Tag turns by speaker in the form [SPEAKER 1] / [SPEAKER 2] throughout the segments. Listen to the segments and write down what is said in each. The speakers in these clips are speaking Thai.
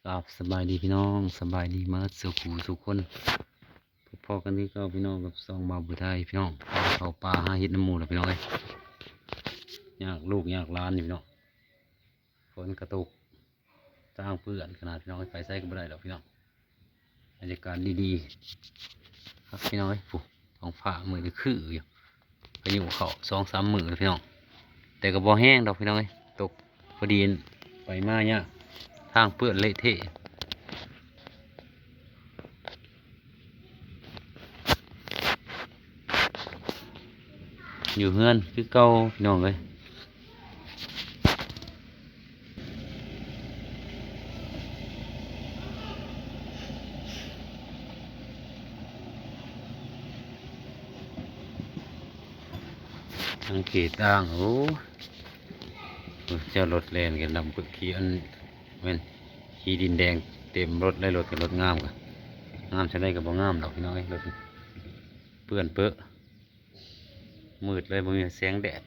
[SPEAKER 1] ครับสบายดีพี่น้องสบายดีมาสุขสุขคนพอกันที่เก้าพี่น้องกับซองบาวบุไทยพี่น้องเขาปลาหาเห็ดน้ำหมูแล้วพี่น้องเลยยากลูกยากล้านนี่พี่น้องฝนกระตุกจ้างเพื่อนขนาดพี่น้องไปใส่ก็ไม่ได้หรอกพี่น้องบรรยากาศดีๆครับพี่น้องฟูท้องฟ้ามือจะคืออยู่ไปอยู่เขา2-3 มื้อแล้วพี่น้องแต่ก็บ่แห้งดอกพี่น้องตกพอดีไปมาเนี่ยทางเปื้อนเละเทะอยู่เฮือนคือเก่าพี่น้องเลยทางเขตต่างโอ้เจ้ารถแลนกันนำขี่อันเว้นขี่ดินแดงเต็มรถได้รถกับรถงามกันงามใช้ได้กับบ่งามดอกพี่น้องรถเปื้อนเปื้อมืดเลยบ่มีแสงแดด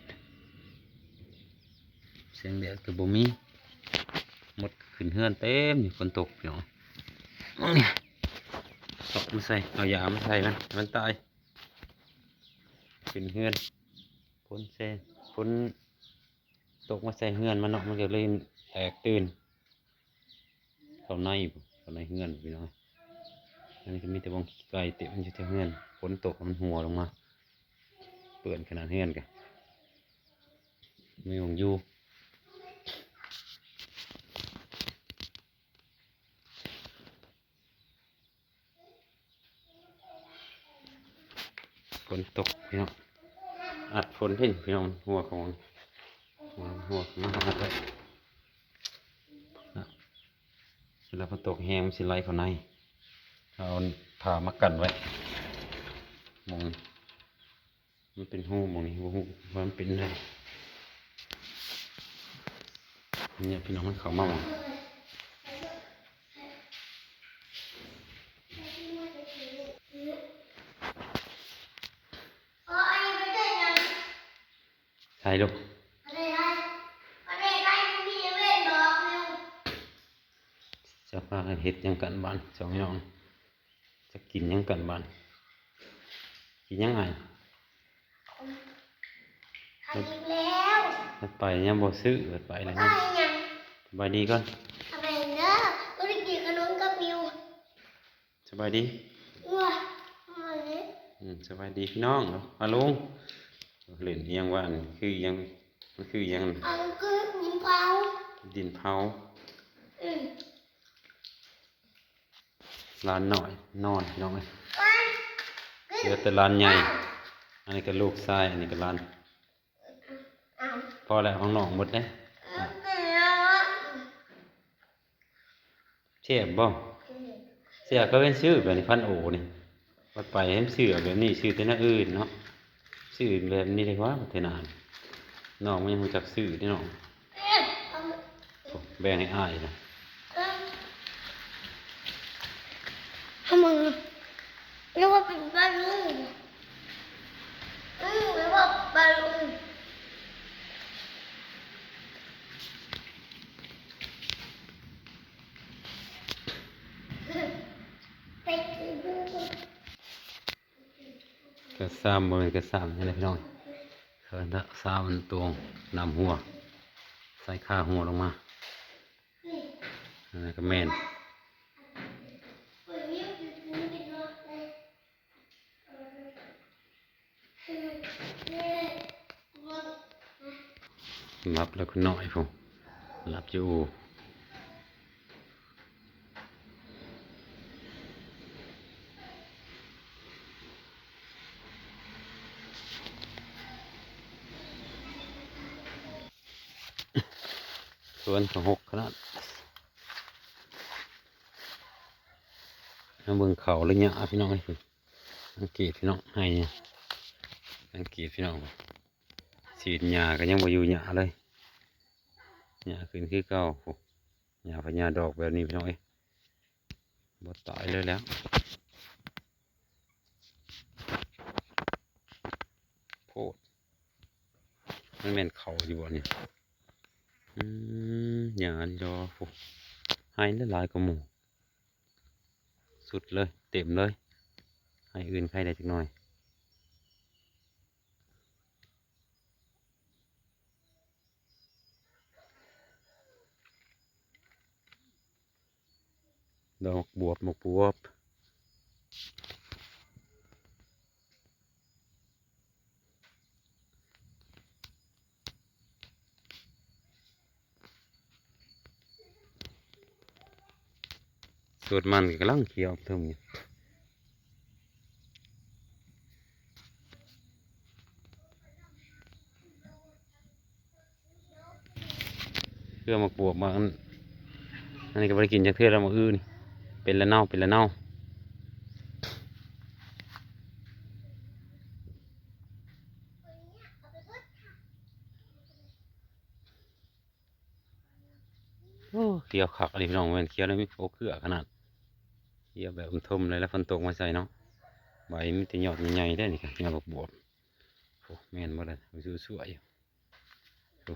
[SPEAKER 1] ก็บ่มีหมดขึ้นเฮือนเต็มฝนตกพี่น้องเนี่ยตกมาใส่เอายามาใส่มันตายขึ้นเฮือนฝนแซ่ฝนตกมาใส่เฮือนมันเนาะมันก็เลยแตกตื่นเข้าในเฮือนพี่น้องอันนี้ก็มีแต่วงขี้ไก่เต็มอยู่ที่เฮือนฝนตกมันหัวลงมาเปื้อนขนาดเฮือนกันไม่วงอยู่ฝนตกพี่น้องอัดฝนทิ้งพี่น้องหัวของหัวมาอัดไว้เวลาฝนตกแห้งมันสิไหลเข้าในเอาผ้ามากันไว้มองมันเป็นหูมองนี่หูว่ามันเป็นอะไรเนี่ยพี่น้องมันเข้ามามองใช่ลูกจะพาเห็ดยังกันบ้านสองน้องจะกินยังกันบ้านกินยังไงไปยังบ่ซื้อไปอะไรเนี่ยสบายดีก่อนสบายดีเด้อก็ได้กินขนมกับมิวสบายดีสบายดีพี่น้องมาลุงเล่นยังว่าคือยังมันคือยังคือดินเผาลานหน่อยนอนพี่น้องเลยเหลือแต่ลานใหญ่อันนี้ก็ลูกชายอันนี้ก็ลานพอแล้วห้องนอนหมดเลยเชี่ยบ่เสียก็เป็นชื่อแบบนี้พันโอนี่วัดไปให้ชื่อแบบนี้ชื่อแต่หน้าอื่นเนาะชื่อแบบนี้เลยว่าเทนานน้องไม่รู้จักชื่อที่น้องแบ่งให้อ้ายนะ
[SPEAKER 2] ทำไมเรียกว่าเป็นบอลลูนเรียกว่าบอลลูนไปดู
[SPEAKER 1] กระซ้ำบนกระซ้ำนี่แหละพี่น้องเขินละซ้ำมันตวงนำหัวใส่ข้าหัวลงมาอันนั้นก็แมนรับแล้วก็น้อยผมรับอยู่ส่วนของ6ขนาดมาเบิ่งเขาเลยเนี่ยพี่น้องสังเกตพี่น้องให้เนี่ยสังเกตพี่น้องฉีดหญ้าก็ยังบ่อยู่หญ้าเลยหญ้าขึ้นคือเก่าหญ้าพญาดอกแบบนี้พี่น้องบ่ตายเลยแล้วโพดมันแม่นเขาอยู่บ่เนี่ยหญ้านี่ดอก ให้หลายๆกว่าหมู่สุดเลยเต็มเลยให้อื่นใครได้จักหน่อยดอกบวบหมกบวบส่วนมันก็กำลังเขียวเทิมอยู่เพื่อหมกบวบมาอันนี้ก็บ่ไปกินจากเทื่อแล้วมาอื่นเป็นละเน่าเป็นละเน่าโอ้เขียวขักอะไรพี่น้องแม่นเขียวได้ไม่โอเกลือขนาดเขียวแบบมันทมเลยแล้วฝนตกมาใส่เนาะใบมันจะยอดใหญ่ๆได้นี่ค่ะยอดบวบโอ้แม่นบ่ได้สวยๆอยู่โอ้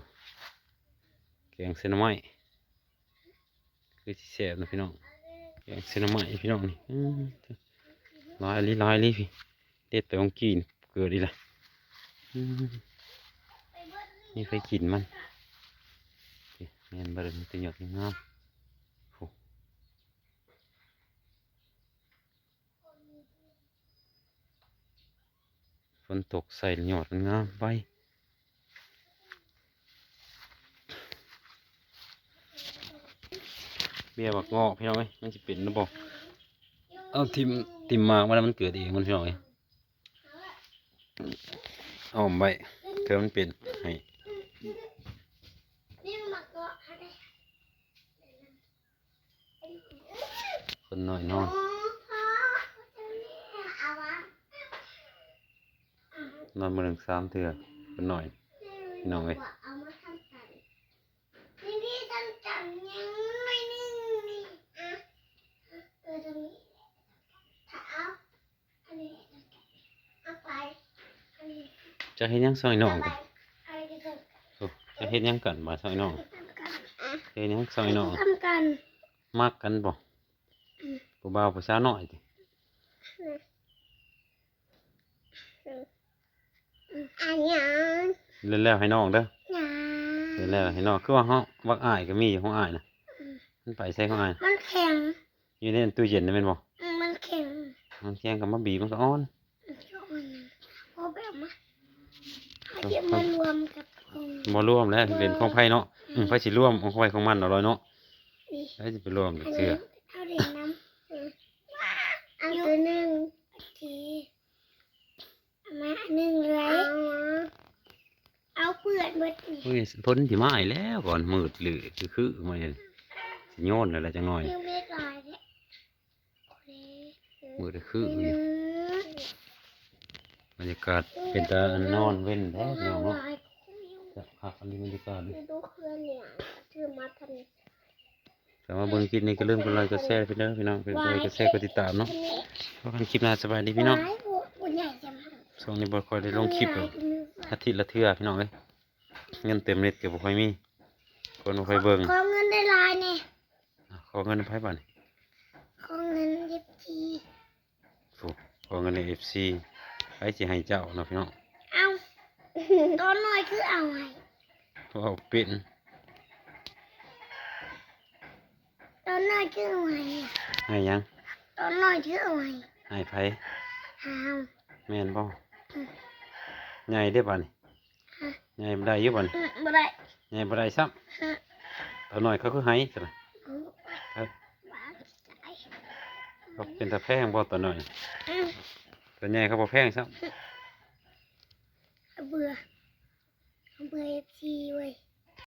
[SPEAKER 1] แกงเส้นไม้คือสิแซ่บนะพี่น้องแกงเส้นไม้พี่น้องนี่หลายลีหลายลีพี่เด็ดไปของกินเกิดอีละนี่ไปกินมันแม่นบ่ได้มันจะยอดงามโอ้ฝนตกใส่ยอดมันงามไปเบี้ยบักงอกพี่น้องเอ้ยมันจะเป็นนะบอกเอาทิมมาว่าแล้วมันเกิดเองมันพี่น้องเอ้ยเอาใบเธอมันเป็นให้
[SPEAKER 2] นี่มันก็ให้
[SPEAKER 1] คนน้อยนอน
[SPEAKER 2] พ่อเอาวะ
[SPEAKER 1] นอนมือหนึ่ง3 เทื่อคนน้อยพี่น้องเอ้ย
[SPEAKER 2] เอามาทำกันนี่ทำกันยังไม่นึ่งนี่อ่ะตรงนี้ถ้าเอาอันนี้เอาไปอันนี้
[SPEAKER 1] จะเฮ็ดหยังซอยน้อง
[SPEAKER 2] ไป
[SPEAKER 1] กัน
[SPEAKER 2] อันนี้ก็
[SPEAKER 1] โอ้จะเฮ็ดหยังกันมาซอยน้อง
[SPEAKER 2] ทำกันอ่ะ
[SPEAKER 1] เฮ็ดหยังซอยน้อง
[SPEAKER 2] ทำกัน
[SPEAKER 1] มักกันบ่ผู้บ่าวผู้สาวน้อยติ
[SPEAKER 2] อันยัง
[SPEAKER 1] เล่นแล้วให้น้องเด้อ
[SPEAKER 2] ยัง
[SPEAKER 1] เล่นแล้วให้น้องคือว่าเฮาวักอ้ายก็มีอยู่ของอ้ายน่ะมันไปใส่ของอ้าย
[SPEAKER 2] มันแข็ง
[SPEAKER 1] อยู่ในตู้เย็นนี่แม่นบ่
[SPEAKER 2] มันแข็ง
[SPEAKER 1] มันแข็งก็มาบีบมันก็อ่อน
[SPEAKER 2] พอแบบมาเขาจะมารวมกับของ
[SPEAKER 1] บ่รวมแล้วเป็นของไผเนาะไผสิรวมของไผของมันเอาเลยเนาะ
[SPEAKER 2] นี่
[SPEAKER 1] ไผสิไปรวมเชื่อ
[SPEAKER 2] เอาเหรียญน้ำเอาตัวหนึ่งโอเคเอามาอันหนึ่งเลยเอาเปลือกหมดนี่
[SPEAKER 1] เฮ้ยพ้นสิมาอีกแล้วก่อนมืดหรือคือมาเนี่ยสิโยนอะไรจังหน่อย
[SPEAKER 2] ยังไม่ลายเลยโอเค
[SPEAKER 1] มืดคืออยู่บรรยากาศเป็นตานอนเว้นแท้พี่น้องเนาะจะพักอันนี้บรรยากาศดิ
[SPEAKER 2] ดูเครื่องเนี่ยถือมาทัน
[SPEAKER 1] แต่ว่าเบิ่งคลิปนี้ก็เริ่มกดไลค์กดแชร์ไปเด้อพี่น้องกดไลค์กดแชร์กดติดตามเนาะพบกันคลิปหน้าสบายดีพี่น้อง
[SPEAKER 2] บุญใหญ่จะมา
[SPEAKER 1] ช่วงนี้บ่ค่อยได้ลงคลิปหรอกอาทิตย์ละเทื่อพี่น้องเอ้ยเงินเต็มเน็ตก็บ่ค่อยมีคนบ่ค่อยเบิ่ง
[SPEAKER 2] ขอเงินได้ลายเนี่ย
[SPEAKER 1] ขอเงินไผบัดนี้
[SPEAKER 2] ขอเงินยิบที
[SPEAKER 1] โอ้ขอเงินใน FC ไผสิให้เจ้าเนาะพี่น้อง
[SPEAKER 2] เอาตอนน้อยคือเอาไง
[SPEAKER 1] เพราะว่าเป็น
[SPEAKER 2] ตอนน้อยคือเอาไง
[SPEAKER 1] ให้หยัง
[SPEAKER 2] ตอนน้อยคือเอาไง
[SPEAKER 1] ให้ไผ
[SPEAKER 2] เอา
[SPEAKER 1] แม่นบ่ใหญ่เด้อบัดนี้ใหญ่บ่ได้อยู่บัดนี้
[SPEAKER 2] บ่ได้
[SPEAKER 1] ใหญ่บ่ได้ซ้ำตัวน้อยเขาคือให้ซั่นน่ะ
[SPEAKER 2] บ้าใจ
[SPEAKER 1] เขาเป็นตาแพงบ่ตัวน้อยตัวใหญ่เขาบ่แพงซ้ำ
[SPEAKER 2] เบื่อเบื่อเอฟซีเว้ย